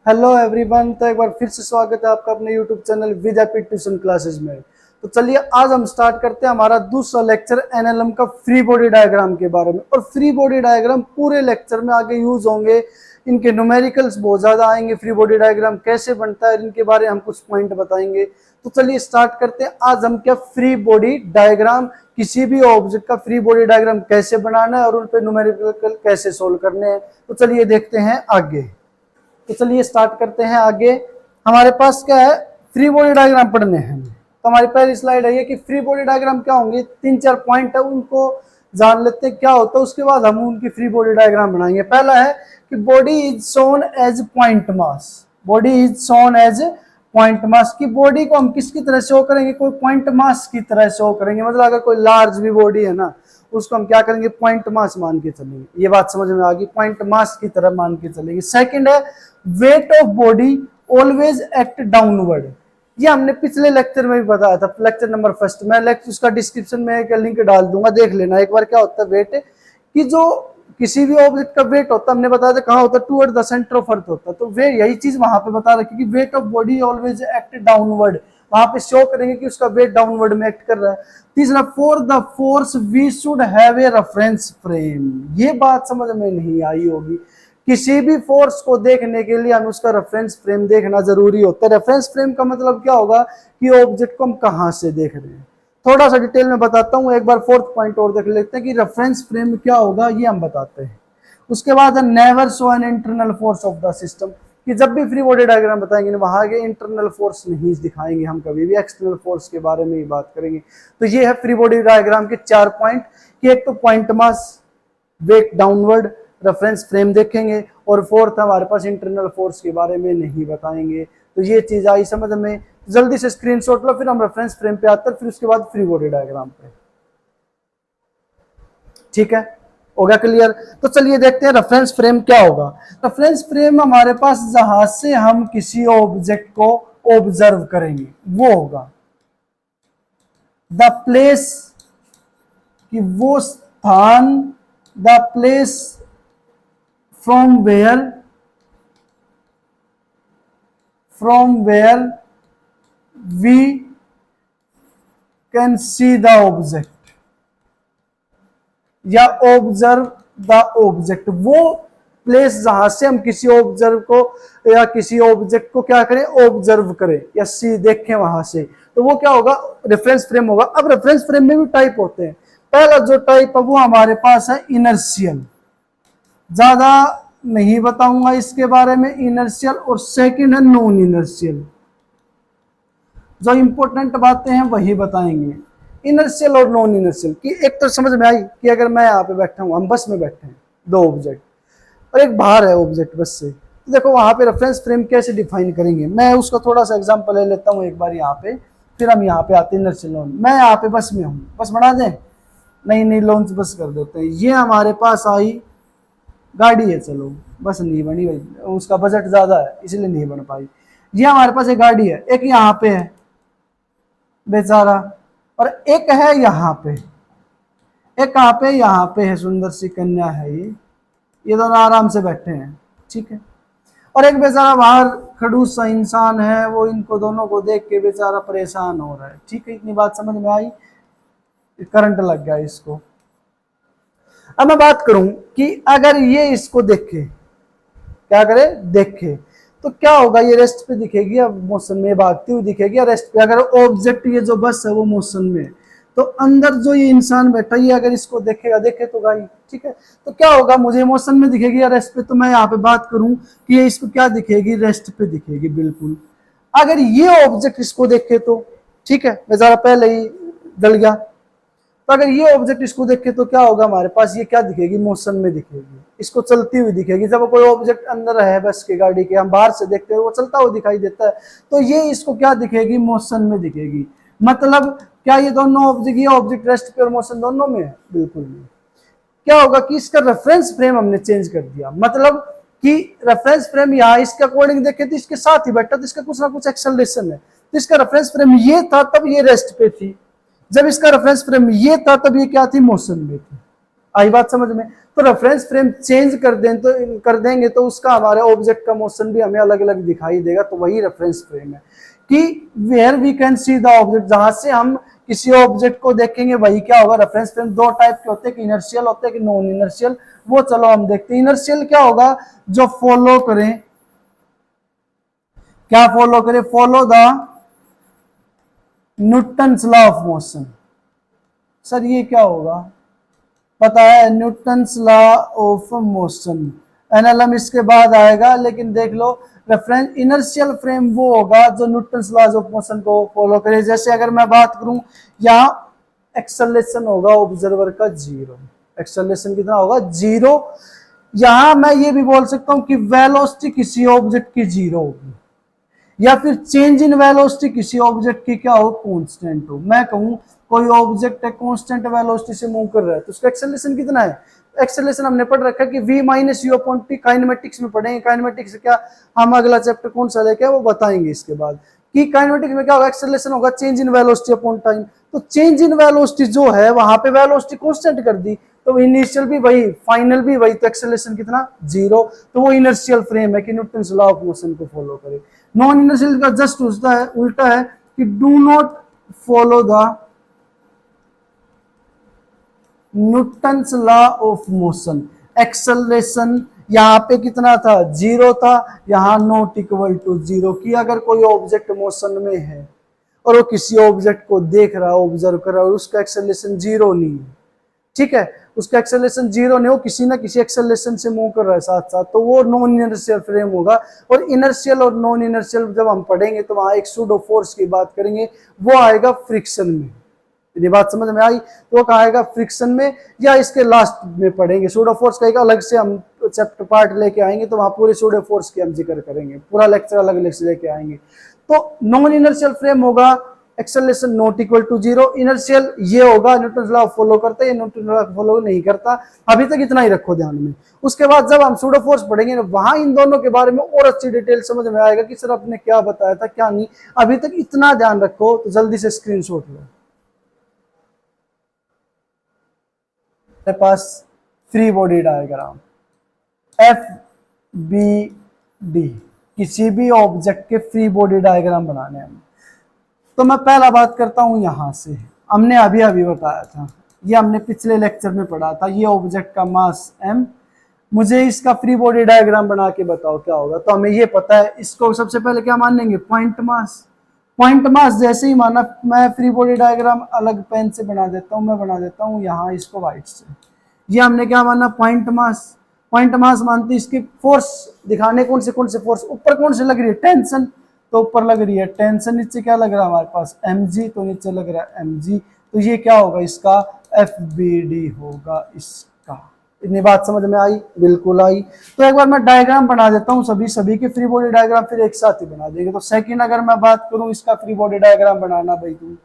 Hello everyone. तो एक बार फिर से स्वागत है आपका अपने यूट्यूब चैनल विद्यापीठ ट्यूशन क्लासेस में। तो चलिए आज हम स्टार्ट करते हैं हमारा दूसरा लेक्चर एनएलएम का फ्री बॉडी डायग्राम के बारे में। और फ्री बॉडी डायग्राम पूरे लेक्चर में आगे यूज होंगे, इनके न्यूमेरिकल्स बहुत ज़्यादा आएंगे। फ्री बॉडी डायग्राम कैसे बनता है इनके बारे में हम कुछ पॉइंट बताएंगे। तो चलिए स्टार्ट करते हैं। आज हम क्या फ्री बॉडी डायग्राम, किसी भी ऑब्जेक्ट का फ्री बॉडी डायग्राम कैसे बनाना है और उन पर न्यूमेरिकल कैसे सोल्व करने हैं। तो चलिए देखते हैं आगे। तो चलिए स्टार्ट करते हैं आगे। हमारे पास क्या है, फ्री बॉडी डायग्राम पढ़ने हैं। तो हमारी पहली स्लाइड है ये कि फ्री बॉडी डायग्राम क्या होंगे, 3-4 पॉइंट है उनको जान लेते हैं क्या होता है, उसके बाद हम उनकी फ्री बॉडी डायग्राम बनाएंगे। पहला है कि body is shown as point mass. Body is shown as point mass की बॉडी को हम किसकी तरह शो करेंगे, कोई पॉइंट मास की तरह शो करेंगे। मतलब अगर कोई लार्ज भी बॉडी है ना, उसको हम क्या करेंगे, पॉइंट मास मान के चलेंगे। ये बात समझ में आ गई, पॉइंट मास की तरह मान के चलेंगे। सेकंड है weight of body always act downward. ये हमने पिछले लेक्चर में भी बताया था, लेक्चर नंबर फर्स्ट में। लेक्चर उसका डिस्क्रिप्शन में एक लिंक डाल दूंगा, देख लेना एक बार। क्या होता है वेट, कि जो किसी भी ऑब्जेक्ट का वेट होता है, हमने बताया था कहाँ होता है, toward the centre of earth होता है। तो वे यही चीज वहां पे बता रखी कि weight of body always act downward, वहां पे शो करेंगे कि उसका वेट डाउनवर्ड में एक्ट कर रहा है। तीसरा, for the force we should have a reference frame. ये बात समझ में नहीं आई होगी, किसी भी फोर्स को देखने के लिए हमें उसका रेफरेंस फ्रेम देखना जरूरी होता है। रेफरेंस फ्रेम का मतलब क्या होगा कि ऑब्जेक्ट को हम कहां से देख रहे हैं। थोड़ा सा डिटेल में बताता हूं, एक बार फोर्थ पॉइंट और देख लेते हैं कि रेफरेंस फ्रेम क्या होगा, ये हम बताते हैं। उसके बाद है never show an internal force of the system, कि जब भी फ्री बॉडी डायग्राम बताएंगे वहां के इंटरनल फोर्स नहीं दिखाएंगे, हम कभी भी एक्सटर्नल फोर्स के बारे में ही बात करेंगे। तो ये है फ्री बॉडी डायग्राम के 4 पॉइंट, कि एक तो point mass, weight downward, reference frame देखेंगे, और फोर्थ हमारे पास इंटरनल फोर्स के बारे में नहीं बताएंगे। तो ये चीज आई समझ में, जल्दी से स्क्रीनशॉट लो, फिर हम रेफरेंस फ्रेम पे आते हैं, फिर उसके बाद फ्री बॉडी डायग्राम पे। ठीक है, हो गया क्लियर। तो चलिए देखते हैं रेफरेंस फ्रेम क्या होगा। रेफरेंस फ्रेम हमारे पास जहां से हम किसी ऑब्जेक्ट को ऑब्जर्व करेंगे वो होगा द प्लेस, कि वो स्थान, the place from where we can see the object या ऑब्जर्व द ऑब्जेक्ट। वो प्लेस जहां से हम किसी ऑब्जर्व को या किसी ऑब्जेक्ट को क्या करें, ऑब्जर्व करें या सी देखें वहां से, तो वो क्या होगा, रेफरेंस फ्रेम होगा। अब रेफरेंस फ्रेम में भी टाइप होते हैं। पहला जो टाइप है वो हमारे पास है इनर्शियल, ज्यादा नहीं बताऊंगा इसके बारे में, इनर्शियल। और सेकंड है नॉन इनर्शियल। जो इंपॉर्टेंट बातें हैं वही बताएंगे, इनर्शियल और नॉन इनर्शियल। कि एक तो समझ में आई कि अगर मैं यहाँ पे बैठा हूँ, हम बस में बैठे हैं, 2 ऑब्जेक्ट और एक बाहर है ऑब्जेक्ट बस से, तो देखो वहां पे रेफरेंस फ्रेम कैसे डिफाइन करेंगे। मैं उसका थोड़ा सा एग्जांपल ले लेता हूँ एक बार यहाँ पे, फिर हम यहाँ पे आते हैं इनर्शियल नॉन। मैं यहाँ पे बस में हूँ, बस बना दें, नहीं लॉन्च बस कर देते हैं। ये हमारे पास आई गाड़ी है, चलो बस नहीं बनी भाई, उसका बजट ज्यादा है इसलिए नहीं बन पाई। ये हमारे पास एक गाड़ी है, एक यहाँ पे है बेचारा, और एक है यहाँ पे, एक कहाँ पे, यहाँ पे है, सुंदर सी कन्या है ये दोनों आराम से बैठे हैं। ठीक है, और एक बेचारा बाहर खड़ूस सा इंसान है, वो इनको दोनों को देख के बेचारा परेशान हो रहा है। ठीक है, इतनी बात समझ में आई। करंट लग गया इसको। अब मैं बात करूं कि अगर ये इसको देखे, क्या करे, देखे, तो क्या होगा, ये रेस्ट पे दिखेगी या मोशन में भागती हुई दिखेगी या रेस्ट पे। अगर ऑब्जेक्ट ये जो बस है वो मोशन में, तो अंदर जो ये इंसान बैठा है अगर इसको देखेगा, देखे तो गाड़ी, ठीक है, तो क्या होगा, मुझे मोशन में दिखेगी या रेस्ट पे। तो मैं यहाँ पे बात करूं कि ये इसको क्या दिखेगी, रेस्ट पे दिखेगी बिल्कुल। अगर ये ऑब्जेक्ट इसको देखे तो ठीक है, बेचारा पहले ही जल गया। तो अगर ये ऑब्जेक्ट इसको देखे तो क्या होगा, हमारे पास ये क्या दिखेगी, मोशन में दिखेगी, इसको चलती हुई दिखेगी। जब कोई ऑब्जेक्ट अंदर है बस के गाड़ी के, हम बाहर से देखते हैं वो चलता हुआ दिखाई देता है, तो ये इसको क्या दिखेगी, मोशन में दिखेगी। मतलब क्या ये दोनों ऑब्जेक्ट, ये ऑब्जेक्ट रेस्ट पे और मोशन दोनों में है, बिल्कुल नहीं। क्या होगा कि इसका रेफरेंस फ्रेम हमने चेंज कर दिया, मतलब कि रेफरेंस फ्रेम यहाँ इसके अकॉर्डिंग देखे तो इसके साथ ही बैठा, तो इसका कुछ ना कुछ एक्सेलरेशन है। तो इसका रेफरेंस फ्रेम ये था तब ये रेस्ट पे थी, जब इसका रेफरेंस फ्रेम ये था तब ये क्या थी, मोशन में थी। आई बात समझ में। तो रेफरेंस फ्रेम चेंज कर देंगे तो उसका हमारे ऑब्जेक्ट का मोशन भी हमें अलग अलग दिखाई देगा। तो वही रेफरेंस फ्रेम है कि where we can see the object, जहां से हम किसी ऑब्जेक्ट को देखेंगे वही क्या होगा। रेफरेंस फ्रेम दो टाइप के होते हैं, कि इनर्शियल होते हैं कि नॉन इनर्शियल। वो चलो हम देखते हैं। इनर्शियल क्या होगा, जो फॉलो करें, क्या फॉलो करें, follow the Newton's law of motion. Sir ये क्या होगा, पता है, Newton's law of motion. NLM इसके बाद आएगा, लेकिन देख लो रेफरेंस इनर्शियल फ्रेम वो होगा जो न्यूटन्स लॉज ऑफ मोशन को फॉलो करे। जैसे अगर मैं बात करूं, यहाँ एक्सेलरेशन होगा ऑब्जर्वर का 0, एक्सेलरेशन कितना होगा 0। यहां मैं ये भी बोल सकता हूं कि वेलोसिटी किसी ऑब्जेक्ट की 0 होगी, या फिर चेंज इन वेलोसिटी किसी ऑब्जेक्ट की क्या हो, कांस्टेंट हो। मैं कहूं कोई ऑब्जेक्ट है कांस्टेंट वेलोसिटी से मूव कर रहा है, तो उसका एक्सेलरेशन कितना है। एक्सेलरेशन हमने पढ़ रखा है कि v minus you upon T, kinematics में पढ़ेंगे। काइनेमेटिक्स क्या, हम अगला चैप्टर कौन सा लेके वो बताएंगे इसके बाद, कि काइनेमेटिक्स में क्या होगा, एक्सेलरेशन होगा change in velocity upon time. तो चेंज इन वेलोसिटी जो है वहां पे वेलोसिटी कांस्टेंट कर दी, तो इनिशियल भी वही फाइनल भी वही, तो एक्सेलरेशन कितना 0। तो वो इनर्शियल फ्रेम है कि न्यूटन्स लॉ ऑफ मोशन को फॉलो करे। नॉन इनर्शियल का जस्ट उल्टा है कि do not follow the Newton's law of motion. Acceleration यहाँ पे कितना था 0 था, यहाँ नॉट इक्वल टू 0, कि अगर कोई ऑब्जेक्ट मोशन में है और वो किसी ऑब्जेक्ट को देख रहा है, ऑब्जर्व कर रहा है, और उसका एक्सेलरेशन 0 नहीं है, ठीक है, उसका एक्सेलरेशन 0 नहीं, वो किसी ना किसी एक्सेलरेशन से मूव कर रहा है साथ साथ, तो वो नॉन इनर्शियल फ्रेम होगा। और इनर्शियल और नॉन इनर्शियल जब हम पढ़ेंगे तो वहां एक सूडो फोर्स की बात करेंगे, वो आएगा फ्रिक्शन में। ये बात समझ में आई, तो वो कहा आएगा फ्रिक्शन में, या इसके लास्ट में पढ़ेंगे। सूडो फोर्स का एक अलग से हम चैप्टर पार्ट लेके आएंगे, तो वहां पूरे सूडो फोर्स की हम जिक्र करेंगे, पूरा लेक्चर अलग अलग से लेके आएंगे। तो नॉन इनर्शियल फ्रेम होगा acceleration not equal to 0। Inertial ये होगा न्यूटन्स लॉ फॉलो करता है, न्यूटन लॉ फॉलो नहीं करता। अभी तक इतना ही रखो ध्यान में। उसके बाद जब हम सूडो फोर्स पढ़ेंगे वहां इन दोनों के बारे में और अच्छी डिटेल समझ में आएगा कि सर आपने क्या बताया था क्या नहीं। अभी तक इतना ध्यान रखो, तो जल्दी से स्क्रीनशॉट लो। मेरे पास फ्री बॉडी डायग्राम FBD, किसी भी ऑब्जेक्ट के फ्री बॉडी डायग्राम बनाने हैं। तो मैं पहला बात करता हूं यहां से, हमने अभी अभी बताया था, ये हमने पिछले लेक्चर में पढ़ा था। ये ऑब्जेक्ट का मास m, मुझे इसका फ्री बॉडी डायग्राम बना के बताओ क्या होगा। तो हमें ये पता है, इसको सबसे पहले क्या मानेंगे, पॉइंट मास। पॉइंट मास जैसे ही माना, मैं फ्री बॉडी डायग्राम अलग पेन से बना देता हूँ, मैं बना देता हूँ यहाँ इसको व्हाइट से। ये हमने क्या माना, पॉइंट मास। पॉइंट मास मानते इसकी फोर्स दिखाने, कौन से फोर्स, ऊपर कौन से लग रही है, टेंशन, तो ऊपर लग रही है टेंशन। नीचे क्या लग रहा है हमारे पास mg, तो नीचे लग रहा है mg। तो ये क्या होगा, इसका FBD होगा इसका। इतनी बात समझ में आई, बिल्कुल आई। तो एक बार मैं डायग्राम बना देता हूँ, सभी के फ्री बॉडी डायग्राम फिर एक साथ ही बना देंगे। तो सेकंड अगर मैं बात करूं इसका फ्री बॉडी डायग्राम बनाना भाई तुम,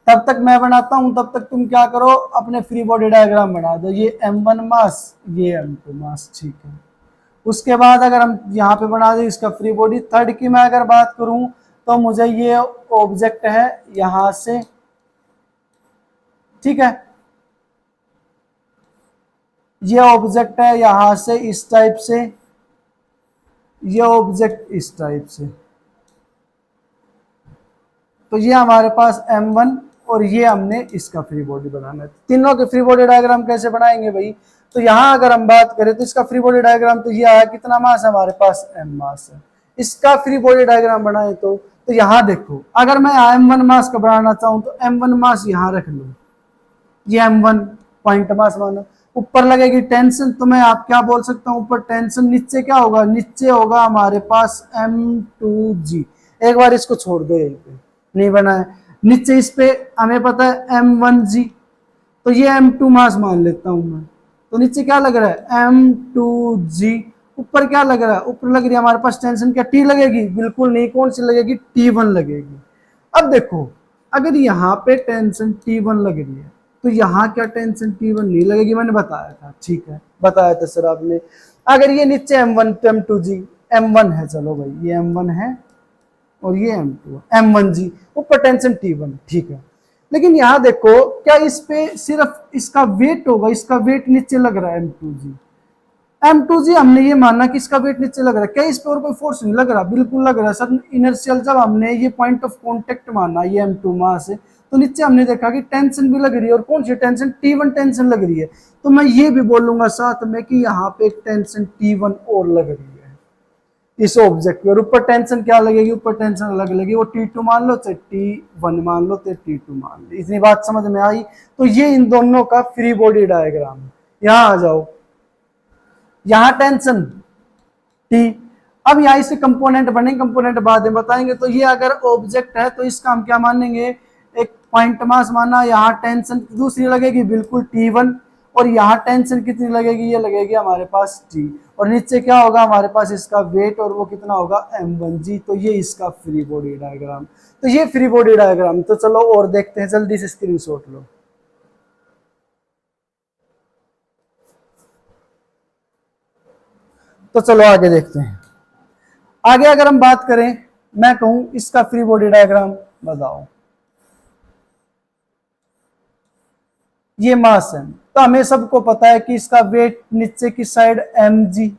तब तक मैं बनाता हूं, तब तक तुम क्या करो, अपने फ्री बॉडी डायग्राम बना दो। ये m1 मास, ये m2 मास, ठीक है। उसके बाद अगर हम यहाँ पे बना दें इसका फ्री बॉडी। थर्ड की मैं अगर बात करूं, तो मुझे ये ऑब्जेक्ट है यहां से, ठीक है, ये ऑब्जेक्ट है यहां से इस टाइप से, ये ऑब्जेक्ट इस टाइप से। तो ये हमारे पास m1 और ये हमने इसका फ्री बॉडी बनाना है। तीनों के फ्री बॉडी डायग्राम कैसे बनाएंगे भाई, तो यहां अगर हम बात करें तो इसका फ्री बॉडी डायग्राम तो ये आया, कितना मास है हमारे पास, m मास है। इसका फ्री बॉडी डायग्राम बनाए तो यहां देखो, अगर मैं m1 मास का बनाना चाहूं तो m1 मास यहां रख लो, ये m1 पॉइंट मास मानो। ऊपर लगेगी टेंशन, तो मैं आप क्या बोल सकता हूं, ऊपर टेंशन, नीचे क्या होगा, नीचे होगा हमारे पास m2g। एक बार इसको छोड़ दो, यहीं पे नहीं बना है, नीचे इस पे हमें पता है m1g, तो ये m2 मास मान लेता हूं मैं। तो नीचे क्या लग रहा है m2g, ऊपर क्या लग रहा है, ऊपर लग रही है हमारे पास टेंशन, क्या t लगेगी, बिल्कुल नहीं, कौन सी लगेगी, t1 लगेगी। अब देखो, अगर यहाँ पे टेंशन t1 लग रही है तो यहाँ क्या टेंशन t1 नहीं लगेगी, मैंने बताया था, ठीक है, बताया था सर आपने। अगर ये नीचे m1 तो m2g, m1 है, चलो भाई ये m1 है और ये m2 m1g, ऊपर टेंशन t1, ठीक है। लेकिन यहाँ देखो क्या इस पे सिर्फ इसका वेट होगा, इसका वेट नीचे लग रहा है M2G। M2G हमने ये माना कि इसका वेट नीचे लग रहा है, क्या इस पे और कोई फोर्स नहीं लग रहा? बिल्कुल लग रहा है सर। इनर्शियल जब हमने ये पॉइंट ऑफ कांटेक्ट माना ये M2 मास है, तो नीचे हमने देखा कि टेंशन भी लग रही है, और कौन सी टेंशन? T1 टेंशन लग रही है। तो मैं ये भी बोलूंगा साथ में कि यहाँ पे एक टेंशन T1 और लग रही है इस ऑब्जेक्ट पे, और ऊपर टेंशन क्या लगेगी? ऊपर टेंशन अलग लगेगी, वो T2 मान लो चाहे T1 मान लो चाहे T2 मान लो। इतनी बात समझ में आई? तो ये इन दोनों का फ्री बॉडी डायग्राम है। यहाँ आ जाओ, यहाँ टेंशन T। अब यहाँ इसके कंपोनेंट बनेंगे, कंपोनेंट बाद में बताएंगे। तो ये अगर ऑब्जेक्ट है तो इसका हम क्या मानेंगे? एक पॉइंट मास माना। यहाँ टेंशन दूसरी लगेगी बिल्कुल T1, और यहाँ टेंशन कितनी लगेगी? ये लगेगी हमारे पास T, और नीचे क्या होगा हमारे पास? इसका वेट, और वो कितना होगा? M1G। तो ये इसका फ्री बॉडी डायग्राम। तो ये फ्री बॉडी डायग्राम। तो चलो और देखते हैं, जल्दी से स्क्रीनशॉट लो। तो चलो आगे देखते हैं। आगे अगर हम बात करें, मैं कहूं इसका फ्री बॉडी डायग्राम बताओ। ये मास है, तो हमें सबको पता है कि इसका वेट नीचे की साइड mg।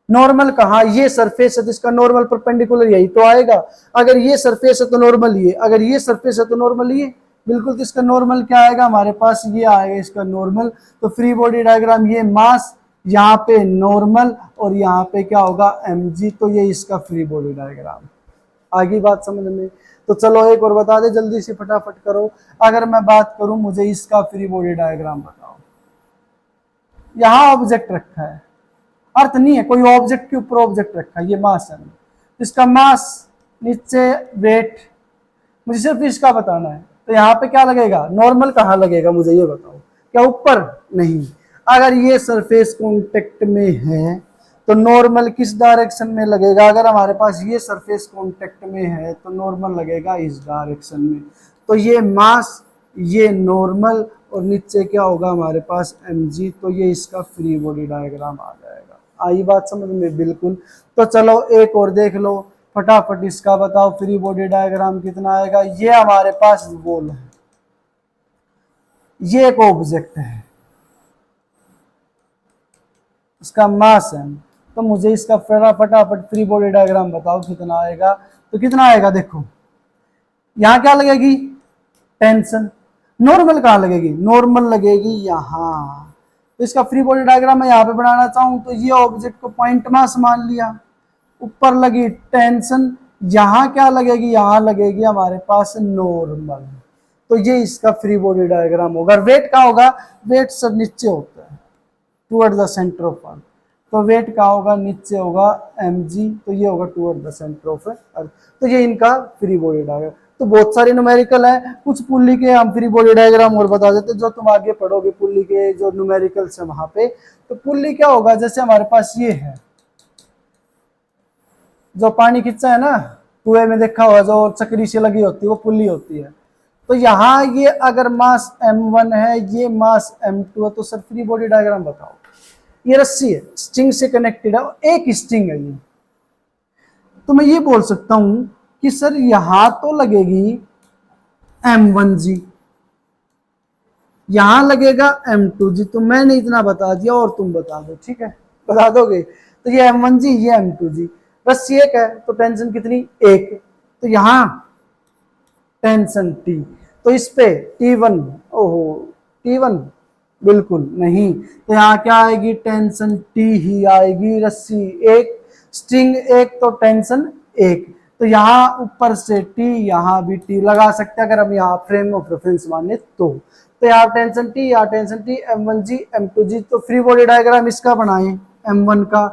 नॉर्मल कहा? ये सरफेस है तो इसका नॉर्मल परपेंडिकुलर यही तो आएगा। अगर ये सरफेस है तो नॉर्मल ये, अगर ये सरफेस है तो नॉर्मल ये, बिल्कुल। तो इसका नॉर्मल क्या आएगा हमारे पास? ये आएगा इसका नॉर्मल। तो फ्री बॉडी डायग्राम, ये मास, यहाँ पे नॉर्मल, और यहाँ पे क्या होगा? mg। तो ये इसका फ्री बॉडी डायग्राम। आगे बात समझ में? तो चलो एक और बता दे, जल्दी से फटाफट करो। अगर मैं बात करूं, मुझे इसका फ्री बॉडी डायग्राम बताओ। यहाँ ऑब्जेक्ट रखा है, अर्थ नहीं है कोई ऑब्जेक्ट के ऊपर ऑब्जेक्ट रखा है, ये मास है। इसका मास, नीचे वेट, मुझे सिर्फ इसका बताना है। तो यहाँ पे क्या लगेगा? नॉर्मल कहाँ लगेगा मुझे ये बताओ। क्या ऊपर? नहीं। अगर ये सरफेस कॉन्टेक्ट में है तो नॉर्मल किस डायरेक्शन में लगेगा? अगर हमारे पास ये सरफेस कॉन्टेक्ट में है तो नॉर्मल लगेगा इस डायरेक्शन में। तो ये मास, ये नॉर्मल, और नीचे क्या होगा हमारे पास? mg। तो ये इसका फ्री बॉडी डायग्राम आ जाएगा। आई बात समझ में? बिल्कुल। तो चलो एक और देख लो फटाफट, इसका बताओ फ्री बॉडी डायग्राम कितना आएगा। ये हमारे पास बॉल है, ये एक ऑब्जेक्ट है, इसका मास है। तो मुझे इसका फटाफट फ्री बॉडी डायग्राम बताओ कितना आएगा। तो कितना आएगा? देखो यहाँ क्या लगेगी? टेंशन। नॉर्मल कहाँ लगेगी? नॉर्मल लगेगी यहाँ। तो इसका फ्री बॉडी डायग्राम मैं यहाँ पे बनाना चाहूँ तो ये ऑब्जेक्ट को पॉइंट मास मान लिया, ऊपर लगी टेंशन, यहाँ क्या लगेगी? यहाँ लगेगी हमारे पास नॉर्मल। तो ये इसका फ्री बॉडी डायग्राम होगा। वेट कहाँ होगा? वेट सर नीचे होता है, toward the centre of earth. तो वेट का होगा? नीचे होगा mg। तो ये होगा toward the centre of earth. तो ये इनका फ्री बॉडी डायग्राम। तो बहुत सारे न्यूमेरिकल है, कुछ पुल्ली के हम फ्री बॉडी डायग्राम और बता देते, जो तुम आगे पढ़ोगे पुल्ली के जो न्यूमेरिकल्स है वहां पे। तो पुल्ली क्या होगा? जैसे हमारे पास ये है, जो पानी खींचा है ना, कुएं में देखा होगा जो चक्री से लगी होती है, वो पुल्ली होती है। तो यहाँ ये अगर मास m1 है, ये मास m2 है, तो सर फ्री बॉडी डायग्राम बताओ। ये रस्सी है, स्ट्रिंग से कनेक्टेड है, एक स्ट्रिंग है ये। तो मैं ये बोल सकता हूं कि सर यहां तो लगेगी m1g, यहां लगेगा m2g। तो मैंने इतना बता दिया और तुम बता दो, ठीक है? बता दोगे? तो ये m1g, ये m2g। रस्सी एक है तो टेंशन कितनी? एक। तो यहां टेंशन T, तो इस पे T1, ओहो T1 बिल्कुल नहीं। तो यहाँ क्या आएगी? टेंशन T ही आएगी। रस्सी एक, स्ट्रिंग एक, तो टेंशन एक। तो यहाँ ऊपर से T, यहाँ भी T लगा सकते हैं अगर हम यहाँ फ्रेम ऑफ रेफरेंस माने तो। यहाँ टेंशन T, यहाँ टेंशन T, m1g m2g। तो फ्री बॉडी डायग्राम इसका बनाएं m1 का,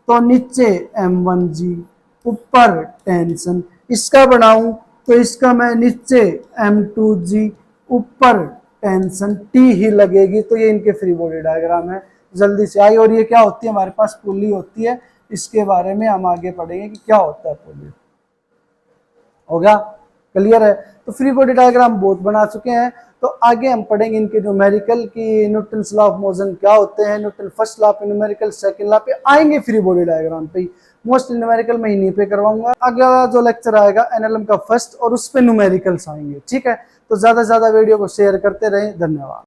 तो नीचे m1g, ऊपर टेंशन। इसका बनाऊं तो इसका मैं नीचे m2g, ऊपर टेंशन T ही लगेगी। तो ये इनके फ्री बॉडी डायग्राम है। जल्दी से आई। और ये क्या होती है? हमारे पास पुल्ली होती है, इसके बारे में हम आगे पढ़ेंगे कि क्या होता है पुल्ली। हो गया? क्लियर है? तो फ्री बॉडी डायग्राम बहुत बना चुके हैं। तो आगे हम पढ़ेंगे इनके न्यूमेरिकल की, न्यूटन लॉ ऑफ मोशन क्या होते हैं, न्यूटन फर्स्ट लॉ पे, न्यूमेरिकल सेकंड लॉ पे आएंगे, फ्री बॉडी डायग्राम पे। मोस्टली न्यूमेरिकल मैं इन्हीं पे करवाऊंगा। अगला जो लेक्चर आएगा एनएलएम का फर्स्ट, और उस पे न्यूमेरिकल्स आएंगे, ठीक है? तो तो ज़्यादा से ज़्यादा वीडियो को शेयर करते रहें। धन्यवाद।